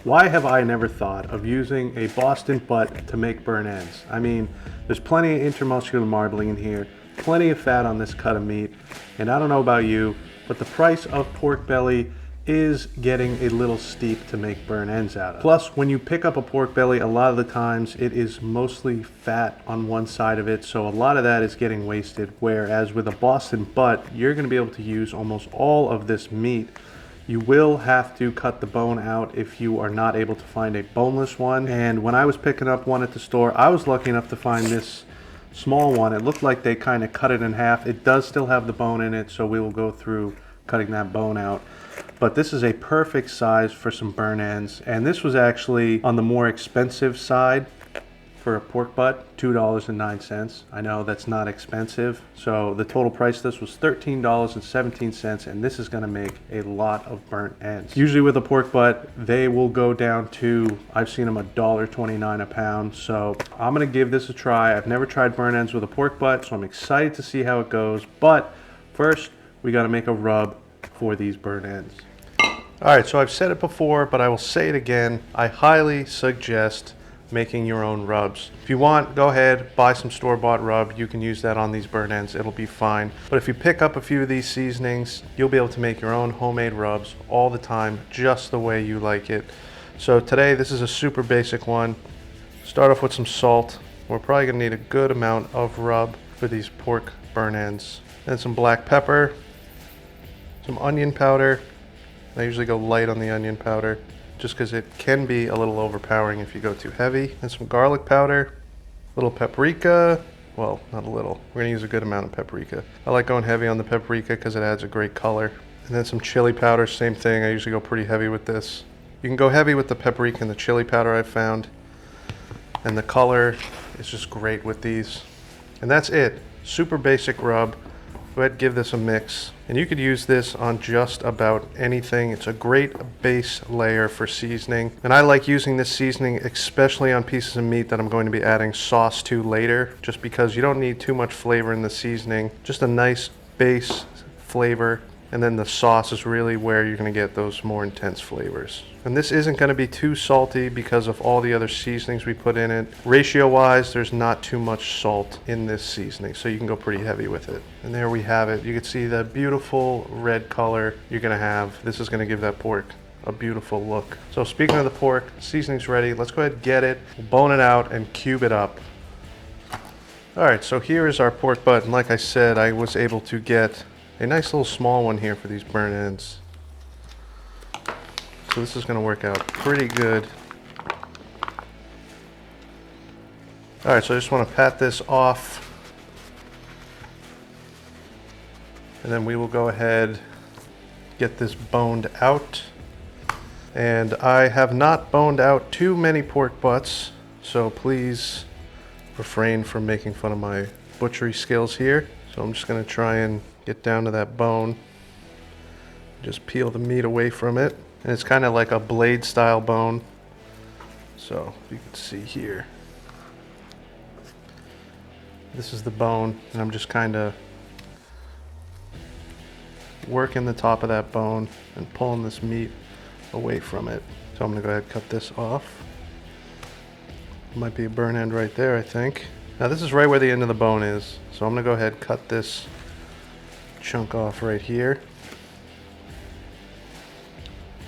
Why have I never thought of using a Boston butt to make burnt ends? I mean, there's plenty of intermuscular marbling in here, plenty of fat on this cut of meat, and I don't know about you, but the price of pork belly is getting a little steep to make burnt ends out of. Plus, when you pick up a pork belly, a lot of the times it is mostly fat on one side of it, so a lot of that is getting wasted, whereas with a Boston butt, you're going to be able to use almost all of this meat. You will have to cut the bone out if you are not able to find a boneless one. And when I was picking up one at the store, I was lucky enough to find this small one. It looked like they kind of cut it in half. It does still have the bone in it, so we will go through cutting that bone out. But this is a perfect size for some burnt ends. And this was actually on the more expensive side for a pork butt, $2.09. I know that's not expensive. So the total price of this was $13.17, and this is gonna make a lot of burnt ends. Usually with a pork butt, they will go down to, I've seen them $1.29 a pound. So I'm gonna give this a try. I've never tried burnt ends with a pork butt, so I'm excited to see how it goes. But first, we gotta make a rub for these burnt ends. All right, so I've said it before, but I will say it again. I highly suggest making your own rubs. If you want, go ahead, buy some store-bought rub. You can use that on these burnt ends, it'll be fine. But if you pick up a few of these seasonings, you'll be able to make your own homemade rubs all the time, just the way you like it. So today, this is a super basic one. Start off with some salt. We're probably gonna need a good amount of rub for these pork burnt ends. Then some black pepper, some onion powder. I usually go light on the onion powder, just because it can be a little overpowering if you go too heavy. And some garlic powder, a little paprika, well, not a little. We're gonna use a good amount of paprika. I like going heavy on the paprika because it adds a great color. And then some chili powder, same thing. I usually go pretty heavy with this. You can go heavy with the paprika and the chili powder I've found. And the color is just great with these. And that's it, super basic rub. Go ahead and give this a mix. And you could use this on just about anything. It's a great base layer for seasoning. And I like using this seasoning especially on pieces of meat that I'm going to be adding sauce to later, just because you don't need too much flavor in the seasoning. Just a nice base flavor. And then the sauce is really where you're gonna get those more intense flavors. And this isn't gonna be too salty because of all the other seasonings we put in it. Ratio-wise, there's not too much salt in this seasoning, so you can go pretty heavy with it. And there we have it. You can see the beautiful red color you're gonna have. This is gonna give that pork a beautiful look. So speaking of the pork, seasoning's ready. Let's go ahead and get it, bone it out, and cube it up. All right, so here is our pork butt. And like I said, I was able to get a nice little small one here for these burnt ends. So this is going to work out pretty good. All right, so I just want to pat this off. And then we will go ahead, get this boned out. And I have not boned out too many pork butts, so please refrain from making fun of my butchery skills here. So I'm just going to try and get down to that bone, just peel the meat away from it. And it's kind of like a blade style bone. So you can see here, this is the bone, and I'm just kind of working the top of that bone and pulling this meat away from it. So I'm gonna go ahead and cut this off. Might be a burn end right there, I think. Now this is right where the end of the bone is. So I'm gonna go ahead and cut this chunk off right here.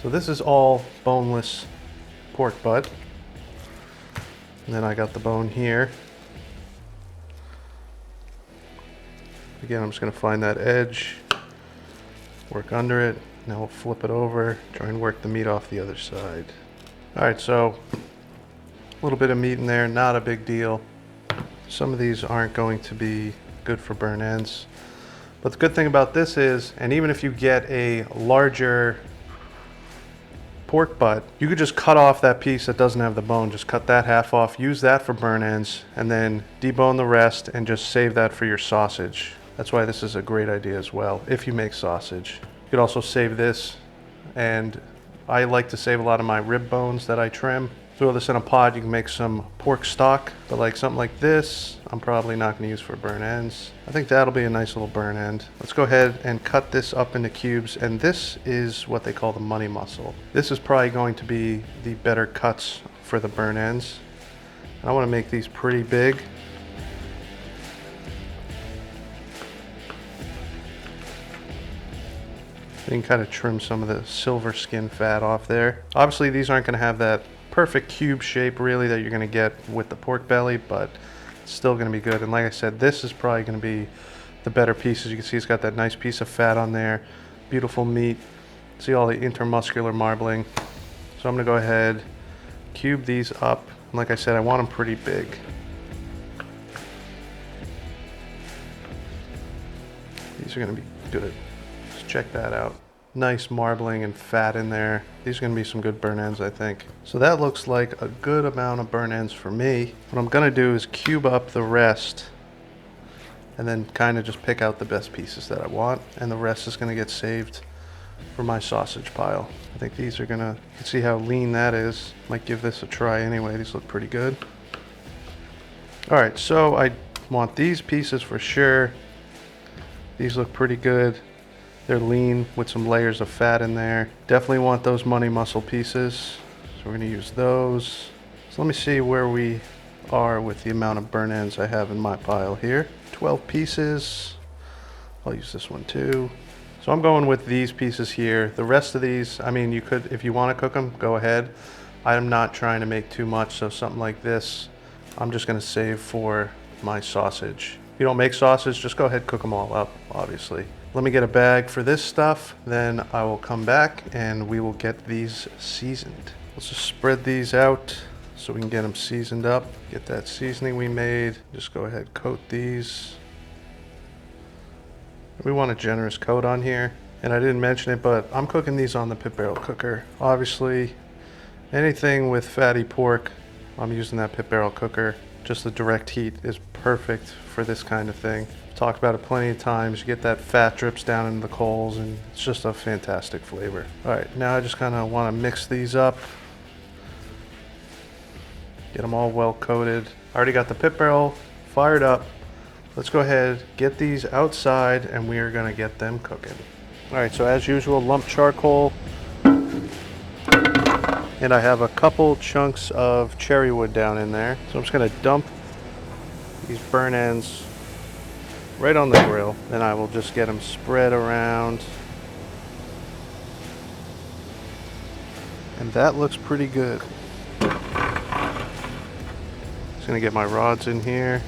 So this is all boneless pork butt. And then I got the bone here. Again, I'm just gonna find that edge, work under it. Now we'll flip it over, try and work the meat off the other side. All right, so a little bit of meat in there, not a big deal. Some of these aren't going to be good for burnt ends. But the good thing about this is, and even if you get a larger pork butt, you could just cut off that piece that doesn't have the bone. Just cut that half off, use that for burnt ends, and then debone the rest and just save that for your sausage. That's why this is a great idea as well, if you make sausage. You could also save this, and I like to save a lot of my rib bones that I trim. Throw this in a pot, you can make some pork stock, but like something like this, I'm probably not gonna use for burn ends. I think that'll be a nice little burn end. Let's go ahead and cut this up into cubes, and this is what they call the money mussel. This is probably going to be the better cuts for the burn ends. I wanna make these pretty big. You can kind of trim some of the silver skin fat off there. Obviously these aren't gonna have that perfect cube shape really that you're going to get with the pork belly, but it's still going to be good. And like I said, this is probably going to be the better pieces. You can see it's got that nice piece of fat on there, beautiful meat. See all the intermuscular marbling. So I'm going to go ahead, cube these up. And like I said, I want them pretty big. These are going to be good. Just check that out. Nice marbling and fat in there. These are going to be some good burn ends, I think. So that looks like a good amount of burn ends for me. What I'm going to do is cube up the rest and then kind of just pick out the best pieces that I want, and the rest is going to get saved for my sausage pile. I think these are going to, you can see how lean that is. Might give this a try anyway. These look pretty good. All right, so I want these pieces for sure. These look pretty good. They're lean with some layers of fat in there. Definitely want those money mussel pieces. So we're gonna use those. So let me see where we are with the amount of burn ends I have in my pile here. 12 pieces. I'll use this one too. So I'm going with these pieces here. The rest of these, I mean, you could, if you want to cook them, go ahead. I'm not trying to make too much, so something like this, I'm just gonna save for my sausage. If you don't make sausage, just go ahead, cook them all up, obviously. Let me get a bag for this stuff, then I will come back and we will get these seasoned. Let's just spread these out so we can get them seasoned up. Get that seasoning we made. Just go ahead, coat these. We want a generous coat on here. And I didn't mention it, but I'm cooking these on the pit barrel cooker. Obviously, anything with fatty pork, I'm using that pit barrel cooker. Just the direct heat is perfect for this kind of thing. Talked about it plenty of times. You get that fat drips down into the coals and it's just a fantastic flavor. All right, now I just kind of want to mix these up. Get them all well coated. I already got the pit barrel fired up. Let's go ahead, get these outside and we are going to get them cooking. All right, so as usual, lump charcoal. And I have a couple chunks of cherry wood down in there. So I'm just going to dump these burn ends right on the grill, then I will just get them spread around. And that looks pretty good. Just gonna get my rods in here.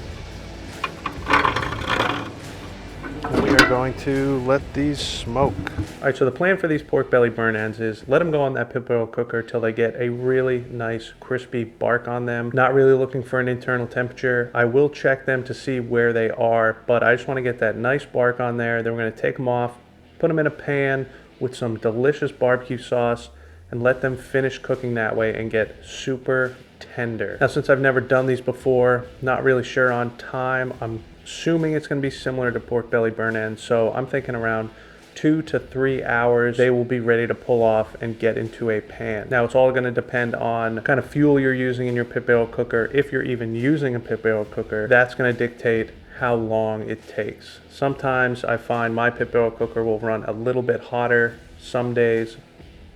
And we are going to let these smoke. All right, so the plan for these pork belly burn ends is let them go on that pit barrel cooker till they get a really nice crispy bark on them. Not really looking for an internal temperature. I will check them to see where they are, but I just want to get that nice bark on there. Then we're going to take them off, put them in a pan with some delicious barbecue sauce, and let them finish cooking that way and get super tender. Now, since I've never done these before, not really sure on time, I'm assuming it's going to be similar to pork belly burn ends, so I'm thinking around 2 to 3 hours they will be ready to pull off and get into a pan. Now it's all going to depend on the kind of fuel you're using in your pit barrel cooker. If you're even using a pit barrel cooker, that's going to dictate how long it takes. Sometimes I find my pit barrel cooker will run a little bit hotter some days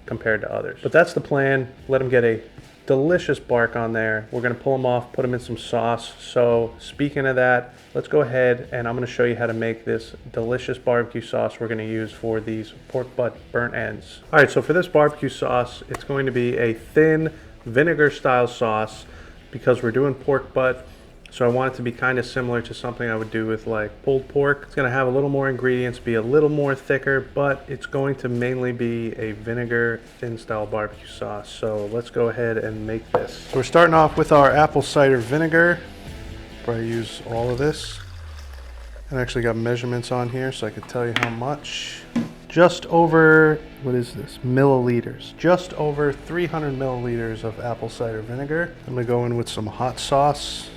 compared to others. But that's the plan. Let them get a delicious bark on there. We're going to pull them off, put them in some sauce. So speaking of that, let's go ahead and I'm going to show you how to make this delicious barbecue sauce we're going to use for these pork butt burnt ends. All right, so for this barbecue sauce, it's going to be a thin vinegar style sauce because we're doing pork butt. So I want it to be kind of similar to something I would do with like pulled pork. It's going to have a little more ingredients, be a little more thicker, but it's going to mainly be a vinegar thin style barbecue sauce. So let's go ahead and make this. So we're starting off with our apple cider vinegar. Probably use all of this. I actually got measurements on here so I could tell you how much. Just over, what is this, milliliters. Just over 300 milliliters of apple cider vinegar. I'm going to go in with some hot sauce.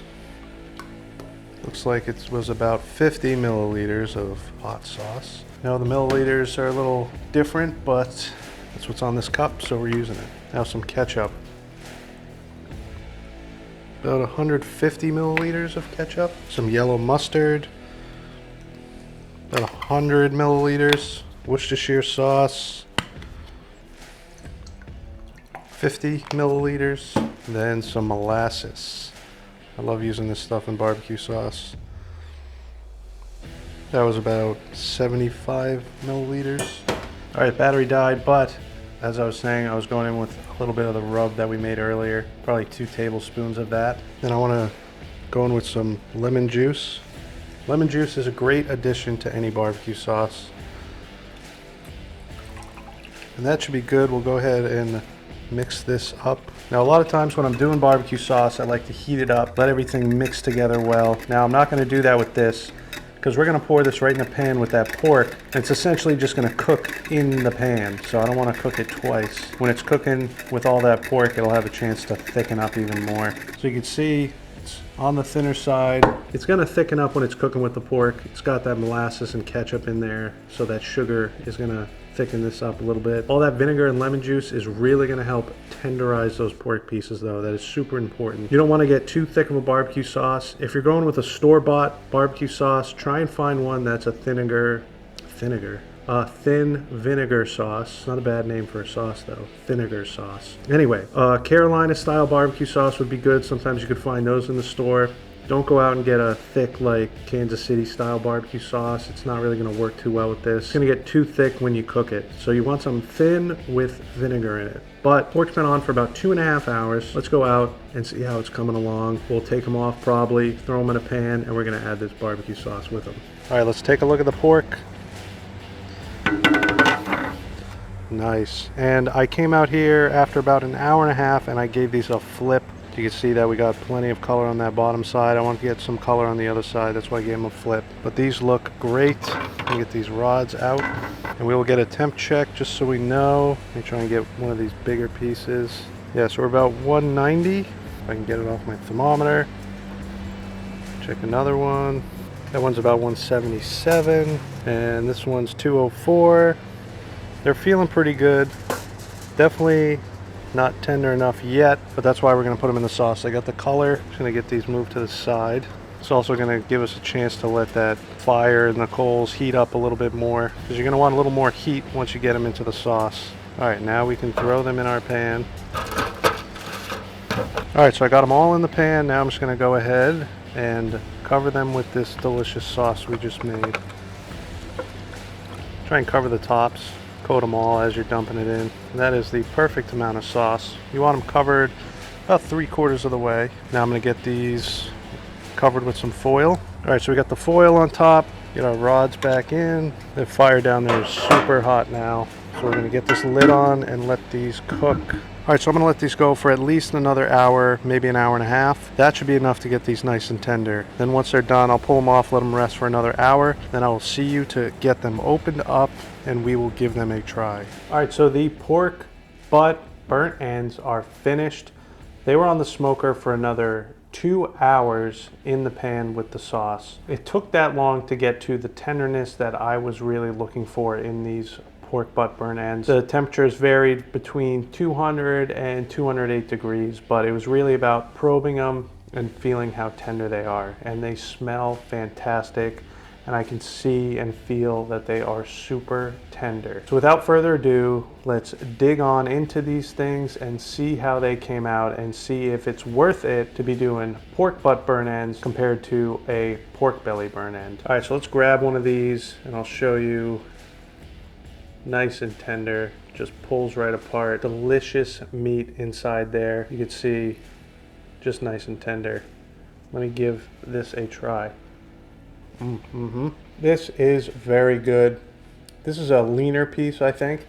Looks like it was about 50 milliliters of hot sauce. Now the milliliters are a little different, but that's what's on this cup, so we're using it. Now some ketchup. about 150 milliliters of ketchup. Some yellow mustard, about 100 milliliters. Worcestershire sauce, 50 milliliters. Then some molasses. I love using this stuff in barbecue sauce. That was about 75 milliliters. All right, battery died, but as I was saying, I was going in with a little bit of the rub that we made earlier, probably 2 tablespoons of that. Then I want to go in with some lemon juice. Lemon juice is a great addition to any barbecue sauce. And that should be good. We'll go ahead and mix this up. Now, a lot of times when I'm doing barbecue sauce, I like to heat it up, let everything mix together well. Now, I'm not going to do that with this because we're going to pour this right in the pan with that pork. It's essentially just going to cook in the pan, so I don't want to cook it twice. When it's cooking with all that pork, it'll have a chance to thicken up even more. So you can see it's on the thinner side. It's going to thicken up when it's cooking with the pork. It's got that molasses and ketchup in there, so that sugar is going to thicken this up a little bit. All that vinegar and lemon juice is really going to help tenderize those pork pieces, though. That is super important. You don't want to get too thick of a barbecue sauce. If you're going with a store-bought barbecue sauce, try and find one that's a thin vinegar sauce. Not a bad name for a sauce, though. Vinegar sauce. Anyway, Carolina style barbecue sauce would be good. Sometimes you could find those in the store. Don't go out and get a thick, like Kansas City style barbecue sauce. It's not really going to work too well with this. It's going to get too thick when you cook it. So you want something thin with vinegar in it. But pork's been on for about 2.5 hours. Let's go out and see how it's coming along. We'll take them off probably, throw them in a pan, and we're going to add this barbecue sauce with them. All right, let's take a look at the pork. Nice. And I came out here after about 1.5 hours and I gave these a flip. You can see that we got plenty of color on that bottom side. I want to get some color on the other side. That's why I gave them a flip. But these look great. Let me get these rods out. And we will get a temp check just so we know. Let me try and get one of these bigger pieces. Yeah, so we're about 190. If I can get it off my thermometer. Check another one. That one's about 177. And this one's 204. They're feeling pretty good. Definitely not tender enough yet, but that's why we're going to put them in the sauce. I got the color. Just going to get these moved to the side. It's also going to give us a chance to let that fire and the coals heat up a little bit more, because you're going to want a little more heat once you get them into the sauce. All right, now we can throw them in our pan. All right, so I got them all in the pan. Now I'm just going to go ahead and cover them with this delicious sauce we just made. Try and cover the tops. Coat them all as you're dumping it in. And that is the perfect amount of sauce. You want them covered about 3/4 of the way. Now I'm going to get these covered with some foil. All right, so we got the foil on top. Get our rods back in. The fire down there is super hot now. So we're going to get this lid on and let these cook. All right, so I'm going to let these go for at least another hour, maybe 1.5 hours. That should be enough to get these nice and tender. Then once they're done, I'll pull them off, let them rest for another hour. Then I will see you to get them opened up and we will give them a try. All right, so the pork butt burnt ends are finished. They were on the smoker for another 2 hours in the pan with the sauce. It took that long to get to the tenderness that I was really looking for in these pork butt burnt ends. The temperatures varied between 200 and 208 degrees, but it was really about probing them and feeling how tender they are. And they smell fantastic, and I can see and feel that they are super tender. So without further ado, let's dig on into these things and see how they came out and see if it's worth it to be doing pork butt burnt ends compared to a pork belly burnt end. All right, so let's grab one of these and I'll show you. Nice and tender, just pulls right apart. Delicious meat inside there. You can see just nice and tender. Let me give this a try. This is very good. This is a leaner piece, I think.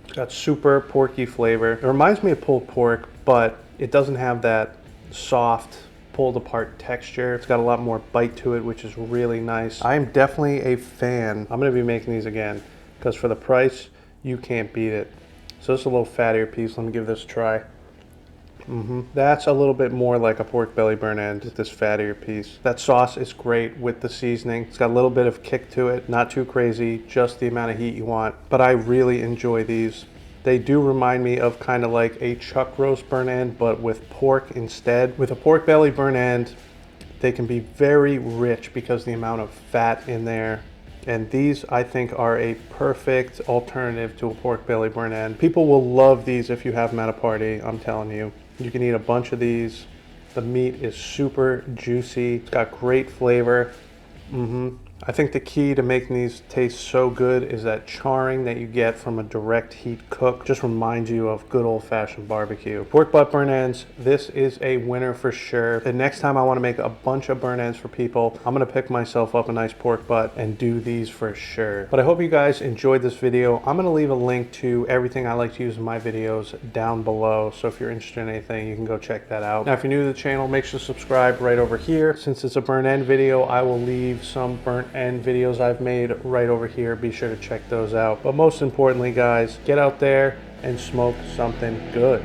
It's got super porky flavor. It reminds me of pulled pork, but it doesn't have that soft, pulled apart texture. It's got a lot more bite to it, which is really nice. I'm definitely a fan. I'm gonna be making these again, because for the price, you can't beat it. So this is a little fattier piece. Let me give this a try. That's a little bit more like a pork belly burnt end, this fattier piece. That sauce is great with the seasoning. It's got a little bit of kick to it, not too crazy, just the amount of heat you want. But I really enjoy these. They do remind me of kind of like a chuck roast burnt end, but with pork instead. With a pork belly burnt end, they can be very rich because of the amount of fat in there. And these, I think, are a perfect alternative to a pork belly burnt end. People will love these if you have them at a party, I'm telling you. You can eat a bunch of these. The meat is super juicy. It's got great flavor. I think the key to making these taste so good is that charring that you get from a direct heat cook. Just reminds you of good old-fashioned barbecue. Pork butt burnt ends, this is a winner for sure. The next time I want to make a bunch of burnt ends for people, I'm going to pick myself up a nice pork butt and do these for sure. But I hope you guys enjoyed this video. I'm going to leave a link to everything I like to use in my videos down below. So if you're interested in anything, you can go check that out. Now, if you're new to the channel, make sure to subscribe right over here. Since it's a burnt end video, I will leave some burnt end videos I've made right over here. Be sure to check those out. But most importantly, guys, get out there and smoke something good.